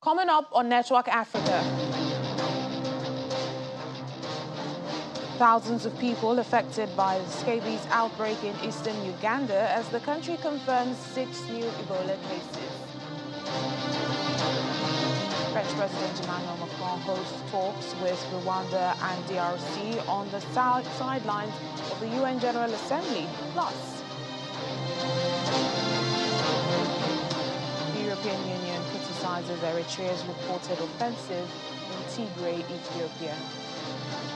Coming up on Network Africa, thousands of people affected by the Scabies outbreak in eastern Uganda as the country confirms 6 new Ebola cases. French President Emmanuel Macron hosts talks with Rwanda and DRC on the sidelines of the UN General Assembly. Plus, the European Union criticizes Eritrea's reported offensive in Tigray, Ethiopia.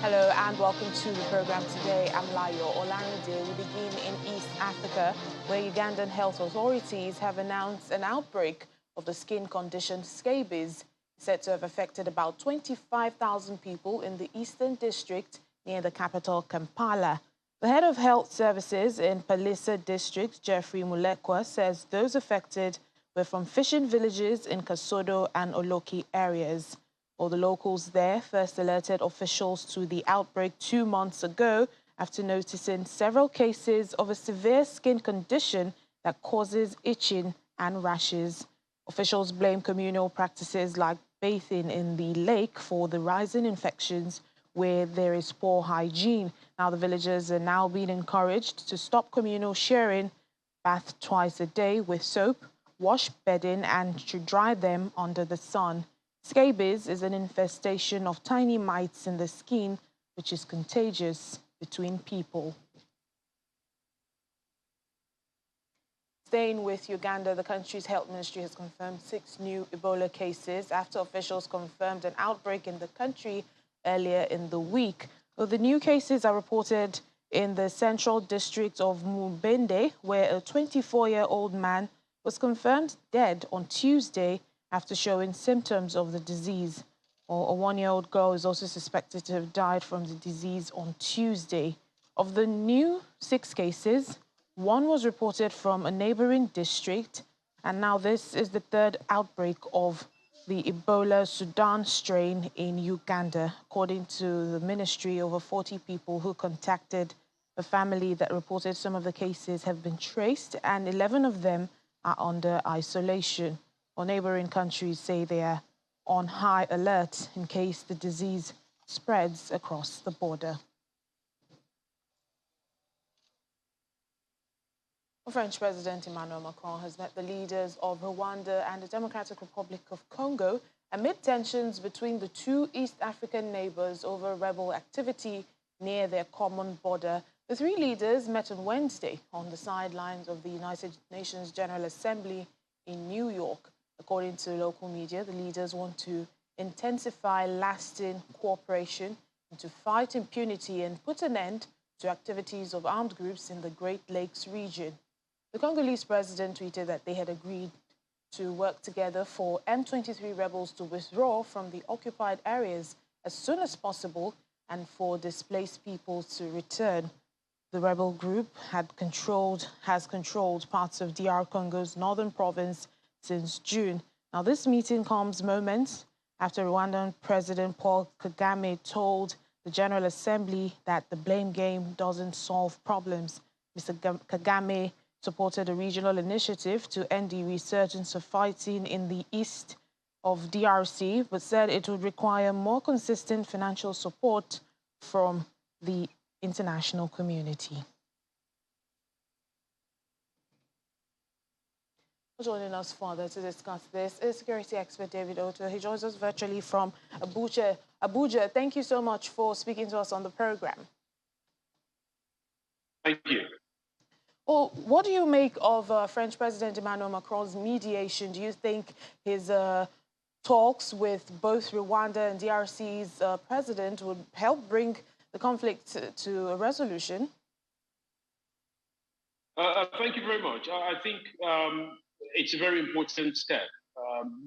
Hello and welcome to the program today. I'm Layo Olarinde. We begin in East Africa, where Ugandan health authorities have announced an outbreak of the skin condition scabies, said to have affected about 25,000 people in the Eastern District near the capital, Kampala. The head of health services in Palisa District, Jeffrey Mulekwa, says those affected were from fishing villages in Kasodo and Oloki areas. Well, the locals there first alerted officials to the outbreak 2 months ago after noticing several cases of a severe skin condition that causes itching and rashes. Officials blame communal practices like bathing in the lake for the rising infections where there is poor hygiene. Now, the villagers are now being encouraged to stop communal sharing, bath twice a day with soap, wash bedding, and to dry them under the sun. Scabies is an infestation of tiny mites in the skin, which is contagious between people. Staying with Uganda, the country's health ministry has confirmed 6 new Ebola cases after officials confirmed an outbreak in the country earlier in the week. Well, the new cases are reported in the central district of Mubende, where a 24-year-old man was confirmed dead on Tuesday after showing symptoms of the disease. A 1-year-old girl is also suspected to have died from the disease on Tuesday. Of the new 6 cases, 1 was reported from a neighboring district, and now this is the 3rd outbreak of the Ebola Sudan strain in Uganda. According to the ministry, over 40 people who contacted a family that reported some of the cases have been traced, and 11 of them are under isolation. Or neighboring countries say they are on high alert in case the disease spreads across the border. French President Emmanuel Macron has met the leaders of Rwanda and the Democratic Republic of Congo amid tensions between the two East African neighbors over rebel activity near their common border. The 3 leaders met on Wednesday on the sidelines of the United Nations General Assembly in New York. According to local media, the leaders want to intensify lasting cooperation and to fight impunity and put an end to activities of armed groups in the Great Lakes region. The Congolese president tweeted that they had agreed to work together for M23 rebels to withdraw from the occupied areas as soon as possible and for displaced people to return. The rebel group has controlled parts of DR Congo's northern province since June. Now, this meeting comes moments after Rwandan President Paul Kagame told the General Assembly that the blame game doesn't solve problems. Mr. Kagame supported a regional initiative to end the resurgence of fighting in the east of DRC, but said it would require more consistent financial support from the international community. Joining us further to discuss this is security expert David Otto. He joins us virtually from Abuja. Abuja, thank you so much for speaking to us on the program. Thank you. Well, what do you make of French President Emmanuel Macron's mediation? Do you think his talks with both Rwanda and DRC's president would help bring the conflict to a resolution? Thank you very much. I think it's a very important step.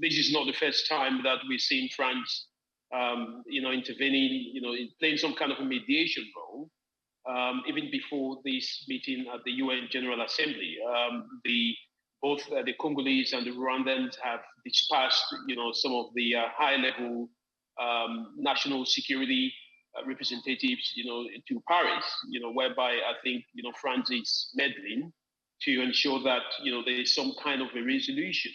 This is not the first time that we've seen France, intervening, playing some kind of a mediation role. Even before this meeting at the UN General Assembly, both the Congolese and the Rwandans have dispatched, some of the high-level national security representatives, to Paris, whereby I think, France is meddling to ensure that, there is some kind of a resolution.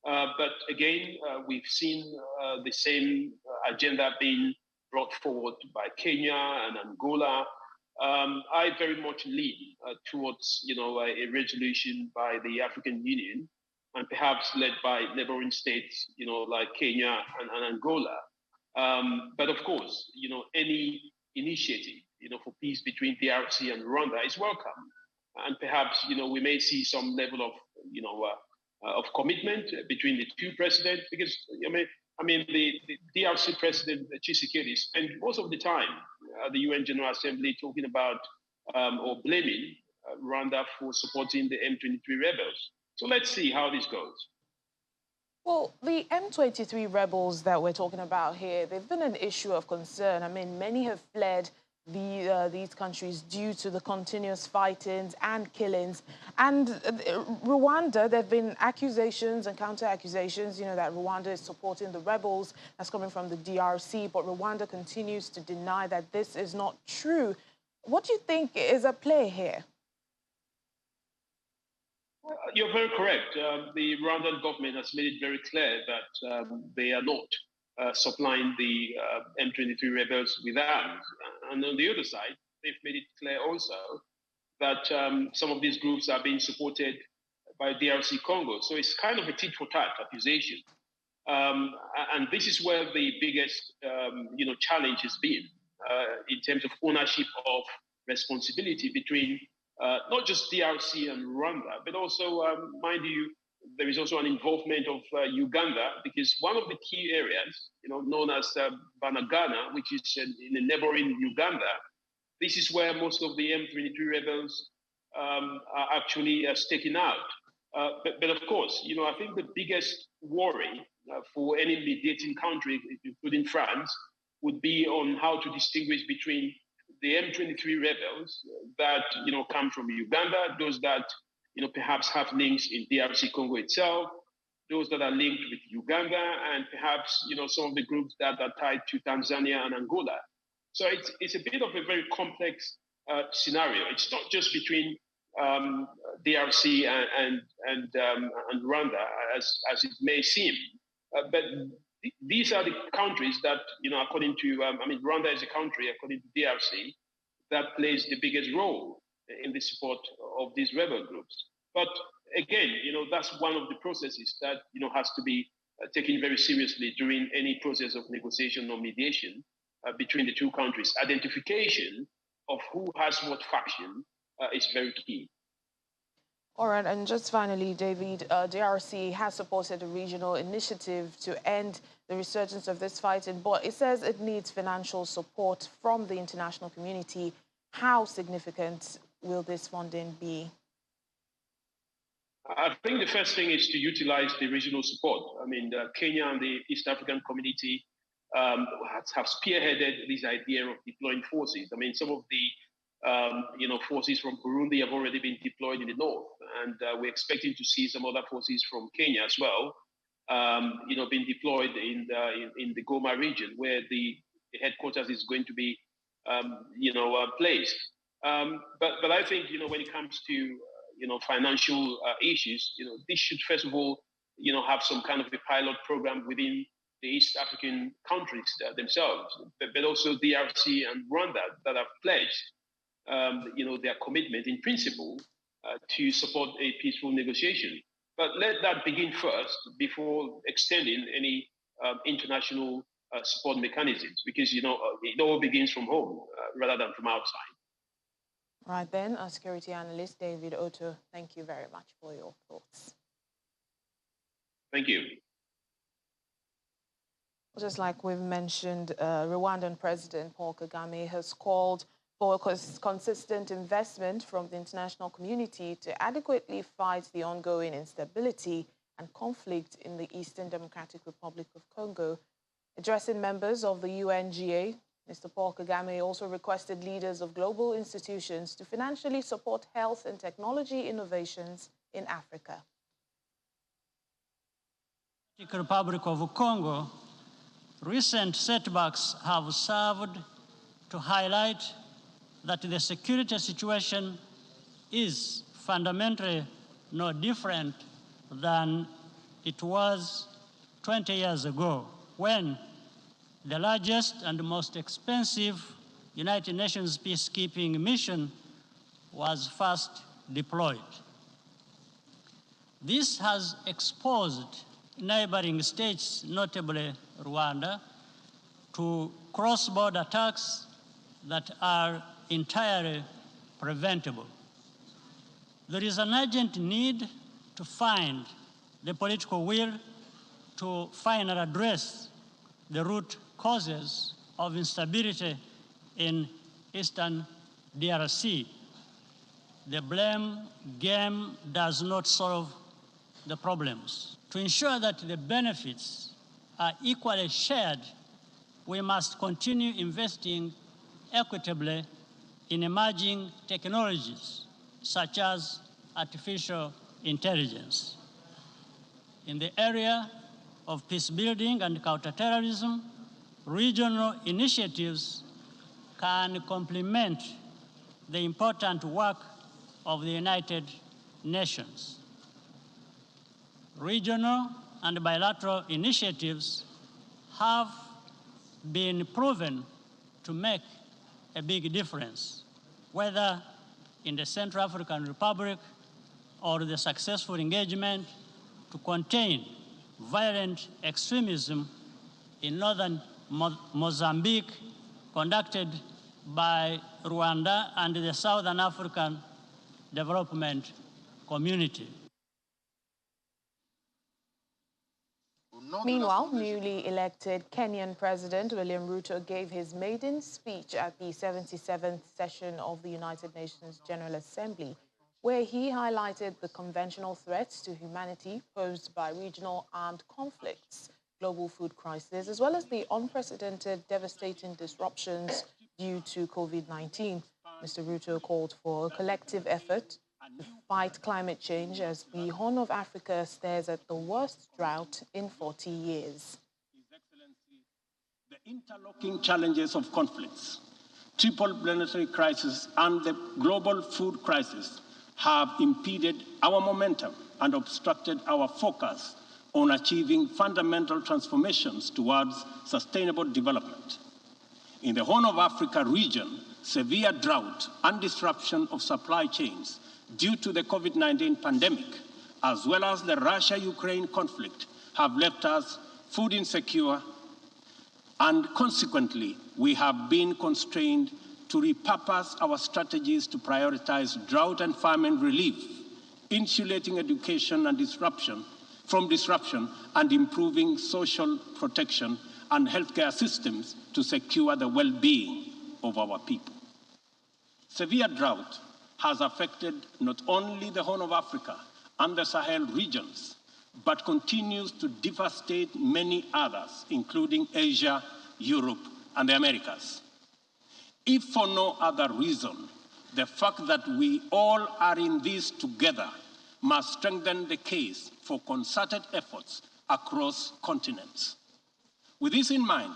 But again, we've seen the same agenda being brought forward by Kenya and Angola. I very much lean towards, a resolution by the African Union, and perhaps led by neighboring states, like Kenya and Angola. But of course, any initiative, for peace between DRC and Rwanda is welcome, and perhaps, we may see some level of commitment between the two presidents, because the DRC president Tshisekedi spent most of the time at the UN General Assembly talking about or blaming Rwanda for supporting the M23 rebels. So let's see how this goes. Well, the M23 rebels that we're talking about here, they've been an issue of concern. I mean, many have fled these countries due to the continuous fightings and killings. And Rwanda, there have been accusations and counter-accusations, that Rwanda is supporting the rebels that's coming from the DRC, but Rwanda continues to deny that this is not true. What do you think is at play here? You're very correct. The Rwandan government has made it very clear that they are not supplying the M23 rebels with arms. And on the other side, they've made it clear also that some of these groups are being supported by DRC Congo. So it's kind of a tit-for-tat accusation. And this is where the biggest challenge has been in terms of ownership of responsibility between not just DRC and Rwanda, but also, mind you, there is also an involvement of Uganda, because one of the key areas, known as Banagana, which is in the neighboring Uganda, this is where most of the M23 rebels are actually staking out. But of course, I think the biggest worry for any mediating country, including France, would be on how to distinguish between the M23 rebels that come from Uganda, those that perhaps have links in DRC Congo itself, those that are linked with Uganda, and perhaps some of the groups that are tied to Tanzania and Angola. So it's a bit of a very complex scenario. It's not just between DRC and Rwanda, as it may seem, but these are the countries that, according to, Rwanda is a country, according to DRC, that plays the biggest role in the support of these rebel groups. But again, that's one of the processes that, has to be taken very seriously during any process of negotiation or mediation between the two countries. Identification of who has what faction is very key. All right, and just finally, David, DRC has supported a regional initiative to end the resurgence of this fighting, but it says it needs financial support from the international community. How significant will this funding be? I think the first thing is to utilize the regional support. Kenya and the East African community have spearheaded this idea of deploying forces. Some of the forces from Burundi have already been deployed in the north, and we're expecting to see some other forces from Kenya as well, being deployed in the Goma region, where the headquarters is going to be, placed. But I think, when it comes to, financial issues, this should first of all, have some kind of a pilot program within the East African countries themselves, but also DRC and Rwanda that have pledged their commitment in principle to support a peaceful negotiation. But let that begin first before extending any international support mechanisms, because it all begins from home rather than from outside. Right then, our security analyst David Otto, thank you very much for your thoughts. Thank you. Just like we've mentioned, Rwandan President Paul Kagame has called for consistent investment from the international community to adequately fight the ongoing instability and conflict in the Eastern Democratic Republic of Congo. Addressing members of the UNGA, Mr. Paul Kagame also requested leaders of global institutions to financially support health and technology innovations in Africa. The Republic of Congo, recent setbacks have served to highlight that the security situation is fundamentally no different than it was 20 years ago when the largest and most expensive United Nations peacekeeping mission was first deployed. This has exposed neighboring states, notably Rwanda, to cross-border attacks that are entirely preventable. There is an urgent need to find the political will to finally address the root causes of instability in Eastern DRC. The blame game does not solve the problems. To ensure that the benefits are equally shared, we must continue investing equitably in emerging technologies such as artificial intelligence. In the area of peace building and counterterrorism, regional initiatives can complement the important work of the United Nations. Regional and bilateral initiatives have been proven to make a big difference, whether in the Central African Republic or the successful engagement to contain violent extremism in northern Mozambique, conducted by Rwanda and the Southern African Development Community. Meanwhile, newly elected Kenyan President William Ruto gave his maiden speech at the 77th session of the United Nations General Assembly, where he highlighted the conventional threats to humanity posed by regional armed conflicts, global food crisis, as well as the unprecedented devastating disruptions due to COVID-19. Mr. Ruto called for a collective effort to fight climate change as the Horn of Africa stares at the worst drought in 40 years. His Excellency, the interlocking challenges of conflicts, triple planetary crisis, and the global food crisis have impeded our momentum and obstructed our focus on achieving fundamental transformations towards sustainable development. In the Horn of Africa region, severe drought and disruption of supply chains due to the COVID-19 pandemic, as well as the Russia-Ukraine conflict, have left us food insecure, and consequently, we have been constrained to repurpose our strategies to prioritize drought and famine relief, insulating education and from disruption, and improving social protection and healthcare systems to secure the well-being of our people. Severe drought has affected not only the Horn of Africa and the Sahel regions, but continues to devastate many others, including Asia, Europe, and the Americas. If for no other reason, the fact that we all are in this together must strengthen the case for concerted efforts across continents. With this in mind,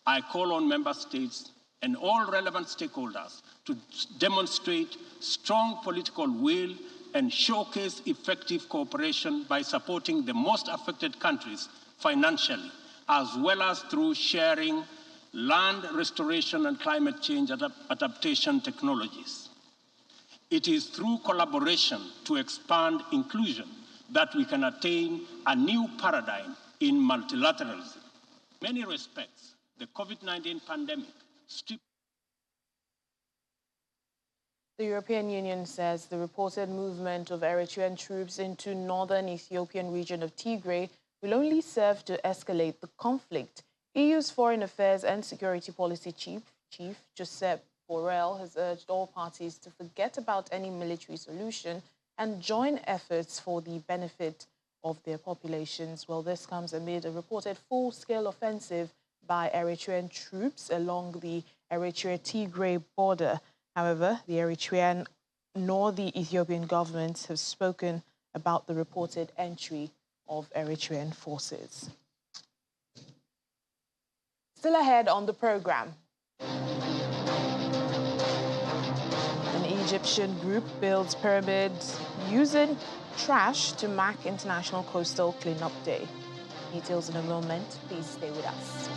I call on member states and all relevant stakeholders to demonstrate strong political will and showcase effective cooperation by supporting the most affected countries financially, as well as through sharing land restoration and climate change adaptation technologies. It is through collaboration to expand inclusion that we can attain a new paradigm in multilateralism. In many respects, the COVID-19 pandemic stripped. The European Union says the reported movement of Eritrean troops into northern Ethiopian region of Tigray will only serve to escalate the conflict. EU's Foreign Affairs and Security Policy Chief Josep Borrell has urged all parties to forget about any military solution and join efforts for the benefit of their populations. Well, this comes amid a reported full-scale offensive by Eritrean troops along the Eritrea-Tigray border. However, the Eritrean nor the Ethiopian governments have spoken about the reported entry of Eritrean forces. Still ahead on the program, an Egyptian group builds pyramids using trash to mark International Coastal Cleanup Day. Details in a moment. Please stay with us.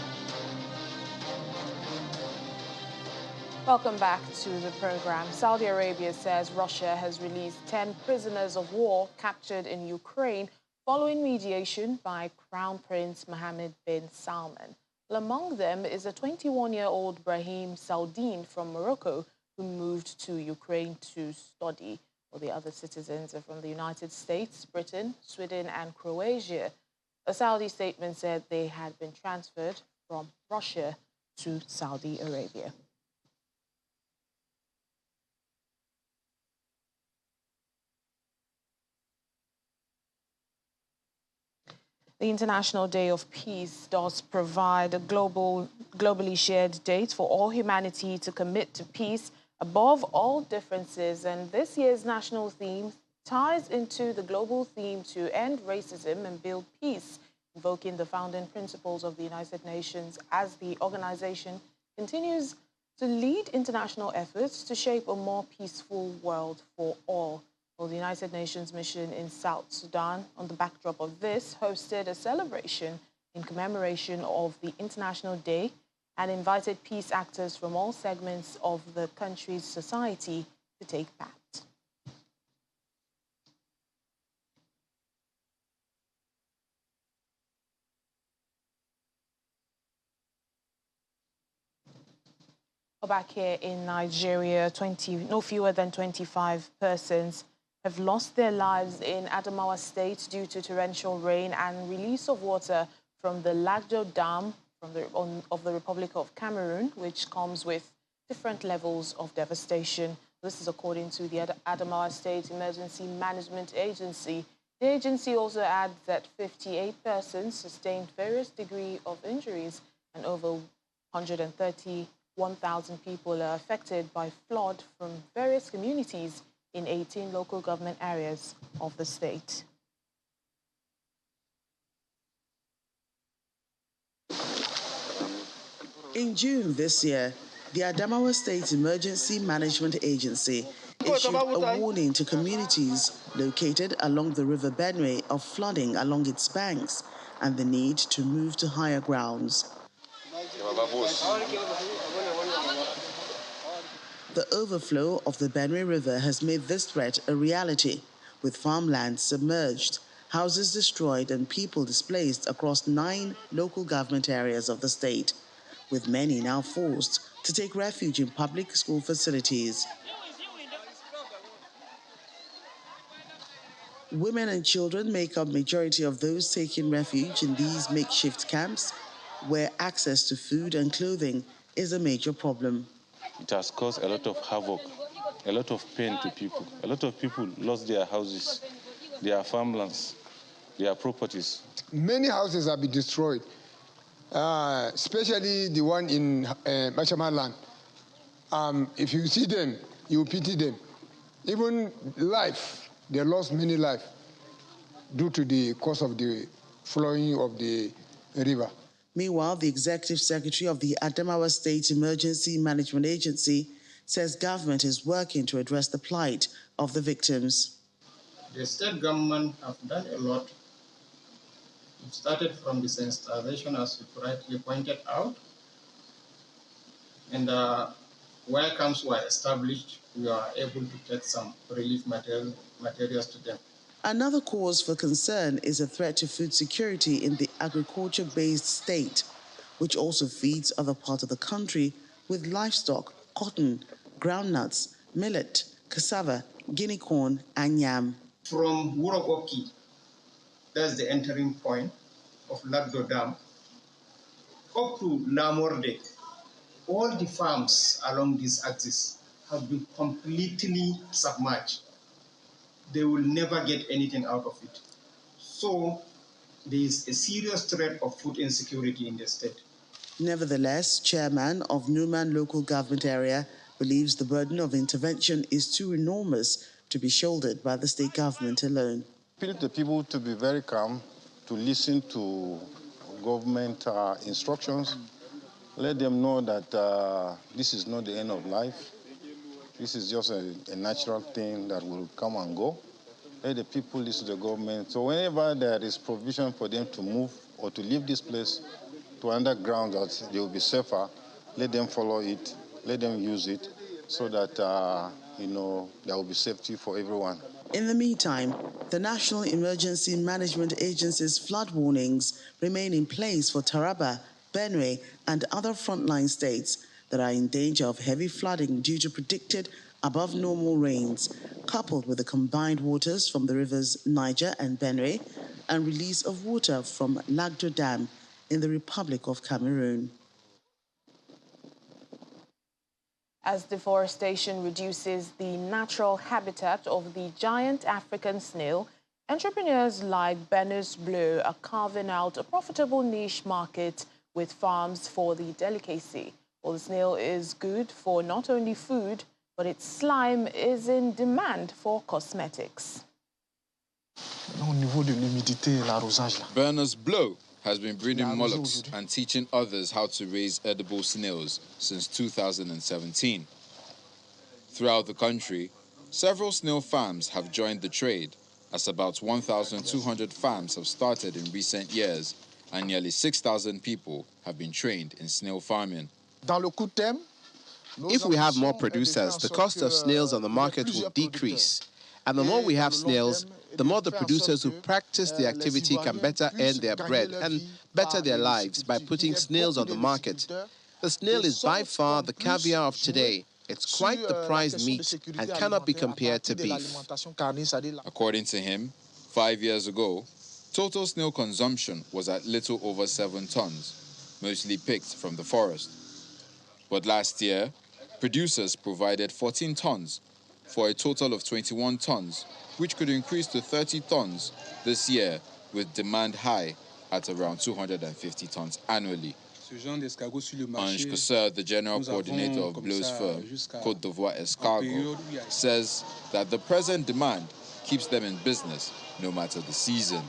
Welcome back to the program. Saudi Arabia says Russia has released 10 prisoners of war captured in Ukraine following mediation by Crown Prince Mohammed bin Salman. Among them is a 21-year-old Brahim Saudin from Morocco who moved to Ukraine to study. All the other citizens are from the United States, Britain, Sweden and Croatia. A Saudi statement said they had been transferred from Russia to Saudi Arabia. The International Day of Peace does provide a globally shared date for all humanity to commit to peace above all differences. And this year's national theme ties into the global theme to end racism and build peace, invoking the founding principles of the United Nations as the organization continues to lead international efforts to shape a more peaceful world for all. Well, the United Nations mission in South Sudan, on the backdrop of this, hosted a celebration in commemoration of the International Day and invited peace actors from all segments of the country's society to take part. Back here in Nigeria, no fewer than 25 persons have lost their lives in Adamawa State due to torrential rain and release of water from the Lagdo Dam of the Republic of Cameroon, which comes with different levels of devastation. This is according to the Adamawa State Emergency Management Agency. The agency also adds that 58 persons sustained various degrees of injuries and over 131,000 people are affected by flood from various communities in 18 local government areas of the state. In June this year, the Adamawa State Emergency Management Agency issued a warning to communities located along the River Benue of flooding along its banks and the need to move to higher grounds. The overflow of the Benue River has made this threat a reality, with farmland submerged, houses destroyed and people displaced across 9 local government areas of the state, with many now forced to take refuge in public school facilities. Women and children make up majority of those taking refuge in these makeshift camps, where access to food and clothing is a major problem. It has caused a lot of havoc, a lot of pain to people. A lot of people lost their houses, their farmlands, their properties. Many houses have been destroyed, especially the one in Mashama land. If you see them, you pity them. Even life, they lost many lives due to the cause of the flowing of the river. Meanwhile, the Executive Secretary of the Adamawa State Emergency Management Agency says government is working to address the plight of the victims. The state government have done a lot. It started from the sensitization, as you rightly pointed out, and where camps were established, we are able to take some relief materials to them. Another cause for concern is a threat to food security in the agriculture-based state, which also feeds other parts of the country with livestock, cotton, groundnuts, millet, cassava, guinea corn, and yam. From Wurogoki, that's the entering point of Lagdo Dam, up to Lamorde, all the farms along this axis have been completely submerged. They will never get anything out of it. So there is a serious threat of food insecurity in the state. Nevertheless, chairman of Numan local government area believes the burden of intervention is too enormous to be shouldered by the state government alone. Appeal to people to be very calm, to listen to government instructions. Let them know that this is not the end of life. This is just a natural thing that will come and go. let the people listen to the government. So whenever there is provision for them to move or to leave this place to underground that they will be safer, let them follow it, let them use it, so that, there will be safety for everyone. In the meantime, the National Emergency Management Agency's flood warnings remain in place for Taraba, Benue, and other frontline states that are in danger of heavy flooding due to predicted above normal rains, coupled with the combined waters from the rivers Niger and Benue and release of water from Lagdo Dam in the Republic of Cameroon. As deforestation reduces the natural habitat of the giant African snail, entrepreneurs like Benus Bleu are carving out a profitable niche market with farms for the delicacy. Well, the snail is good for not only food, but its slime is in demand for cosmetics. Benus Bleu has been breeding mollusks and teaching others how to raise edible snails since 2017. Throughout the country, several snail farms have joined the trade, as about 1,200 farms have started in recent years, and nearly 6,000 people have been trained in snail farming. If we have more producers, the cost of snails on the market will decrease. And the more we have snails, the more the producers who practice the activity can better earn their bread and better their lives by putting snails on the market. The snail is by far the caviar of today. It's quite the prized meat and cannot be compared to beef. According to him, 5 years ago, total snail consumption was at little over 7 tons, mostly picked from the forest. But last year, producers provided 14 tons for a total of 21 tons, which could increase to 30 tons this year, with demand high at around 250 tons annually. Ange Kosseur, the general coordinator of Bleu's firm, Côte d'Ivoire Escargot, says that the present demand keeps them in business no matter the season.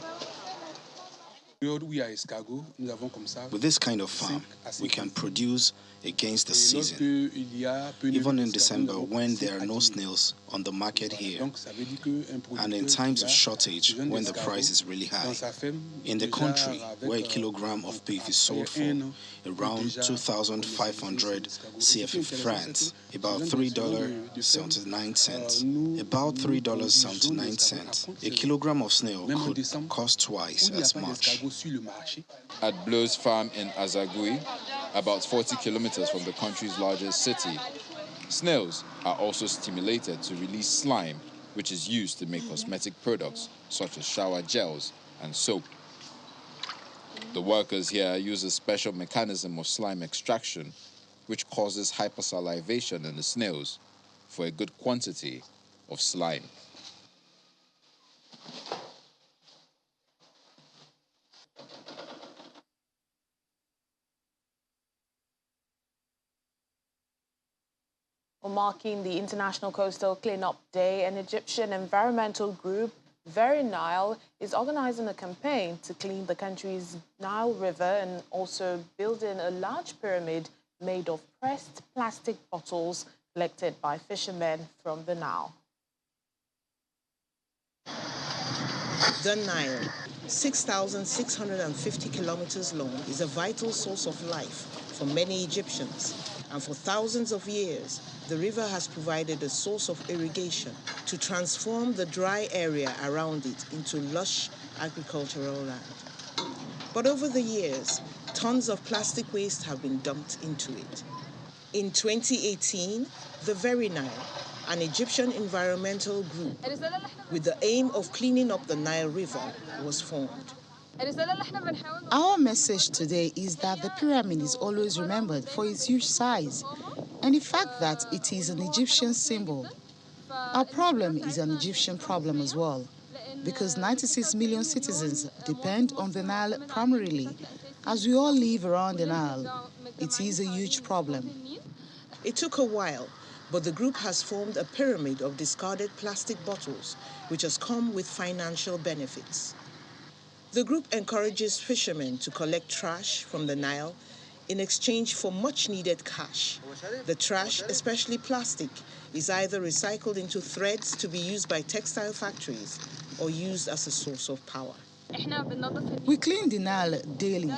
With this kind of farm, we can produce against the season, even in December when there are no snails on the market here, and in times of shortage when the price is really high. In the country, where a kilogram of beef is sold for around 2,500 CFA francs, about $3.79. About $3.79. A kilogram of snail could cost twice as much. At Bleu's farm in Azagui, about 40 kilometers from the country's largest city, snails are also stimulated to release slime, which is used to make cosmetic products such as shower gels and soap. The workers here use a special mechanism of slime extraction, which causes hypersalivation in the snails for a good quantity of slime. Marking the International Coastal Cleanup Day, an Egyptian environmental group, Very Nile, is organizing a campaign to clean the country's Nile River and also building a large pyramid made of pressed plastic bottles collected by fishermen from the Nile. The Nile, 6,650 kilometers long, is a vital source of life for many Egyptians, and for thousands of years, the river has provided a source of irrigation to transform the dry area around it into lush agricultural land. But over the years, tons of plastic waste have been dumped into it. In 2018, the Very Nile, an Egyptian environmental group with the aim of cleaning up the Nile River, was formed. Our message today is that the pyramid is always remembered for its huge size and the fact that it is an Egyptian symbol. Our problem is an Egyptian problem as well, because 96 million citizens depend on the Nile primarily. As we all live around the Nile, it is a huge problem. It took a while, but the group has formed a pyramid of discarded plastic bottles, which has come with financial benefits. The group encourages fishermen to collect trash from the Nile in exchange for much-needed cash. The trash, especially plastic, is either recycled into threads to be used by textile factories, or used as a source of power. We clean the Nile daily.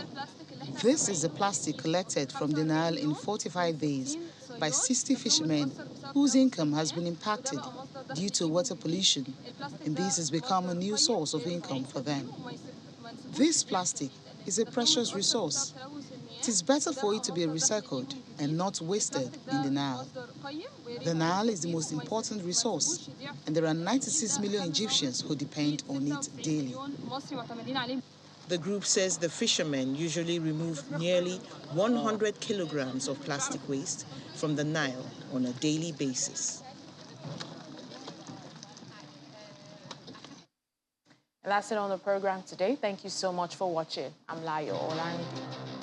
This is the plastic collected from the Nile in 45 days by 60 fishermen whose income has been impacted due to water pollution, and this has become a new source of income for them. This plastic is a precious resource. It is better for it to be recycled and not wasted in the Nile. The Nile is the most important resource, and there are 96 million Egyptians who depend on it daily. The group says the fishermen usually remove nearly 100 kilograms of plastic waste from the Nile on a daily basis. And that's it on the program today. Thank you so much for watching. I'm Layo Olani.